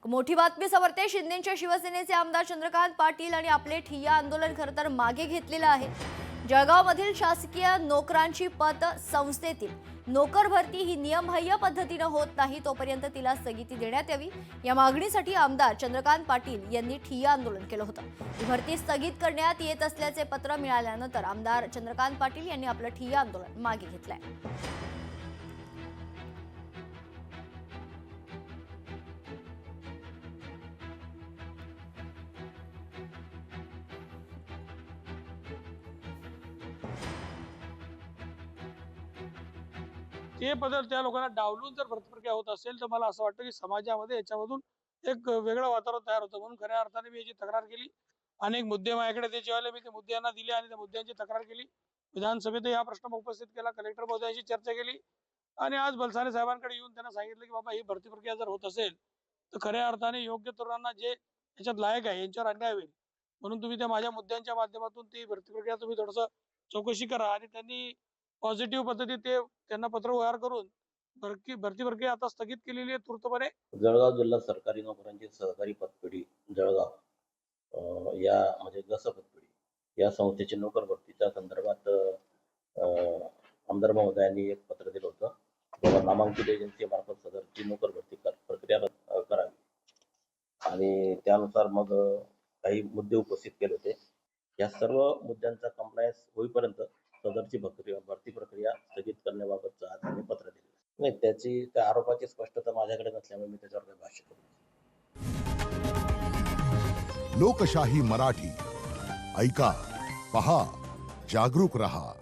मोठी बातमी समजते, शिंदेच्या शिवसेनेचे आमदार चंद्रकांत पाटील आणि आपले ठिय्या आंदोलन खरं तर मागे घेतलेलं आहे। जळगावमधील शासकीय नोकरांची पत संस्थेतील नोकर भरती ही नियमबाह्य पद्धतीने होत नाही, तोपर्यंत तिला स्थगिती देण्यात यावी या मागणीसाठी आमदार चंद्रकांत पाटील यांनी ठिय्या आंदोलन केलं होतं। ही भरती स्थगित करण्यात येत असल्याचे पत्र मिळाल्यानंतर आमदार चंद्रकांत पाटील यांनी आपलं ठिय्या आंदोलन मागे घेतलंय। ते पदर त्या लोकांना डावलून जर भरती प्रक्रिया होत असेल तर मला असं वाटतं की समाजामध्ये याच्यामधून एक वेगळं वातावरण तयार होतं। म्हणून खऱ्या अर्थाने मी याची तक्रार केली। अनेक मुद्दे माझ्याकडे त्याचे आले, मी त्या मुद्द्यांना दिले आणि त्या मुद्द्यांची तक्रार केली। विधानसभेत हा प्रश्न उपस्थित केला, कलेक्टर महोदयांशी चर्चा केली आणि आज बलसाने साहेबांकडे येऊन त्यांना सांगितलं की बाबा ही भरती प्रक्रिया जर होत असेल तर खऱ्या अर्थाने योग्य तरुणांना जे याच्यात लायक आहे यांच्यावर अन्याय होईल। म्हणून तुम्ही त्या माझ्या मुद्द्यांच्या माध्यमातून ती भरती प्रक्रिया तुम्ही थोडंसं चौकशी करा। आणि त्यांनी पॉझिटिव्ह पद्धतीत ते त्यांना पत्र व्यवहार करून भरती प्रक्रिया आता स्थगित केलेली आहे तूर्तपणे। जळगाव जिल्हा सरकारी नोकरांची सहकारी पतपेढी जळगाव या म्हणजे गस पतपेढी या संस्थेची नोकर भरतीच्या संदर्भात आमदार महोदयांनी एक पत्र दिलं होतं। बाबा नामांकित एजन्सी मार्फत सदरची नोकर भरती प्रक्रिया करावी आणि त्यानुसार मग काही मुद्दे उपस्थित केले होते। या सर्व मुद्द्यांचा कंप्लायन्स होईपर्यंत सदरची भरती प्रक्रिया स्थगित करण्याबाबतचं आज आम्ही पत्र दिलं नाही। त्या आरोपाची स्पष्टता माझ्याकडे नसल्यामुळे मी त्याच्यावर काही भाष्य करू। लोकशाही मराठी ऐका, पहा, जागरूक रहा।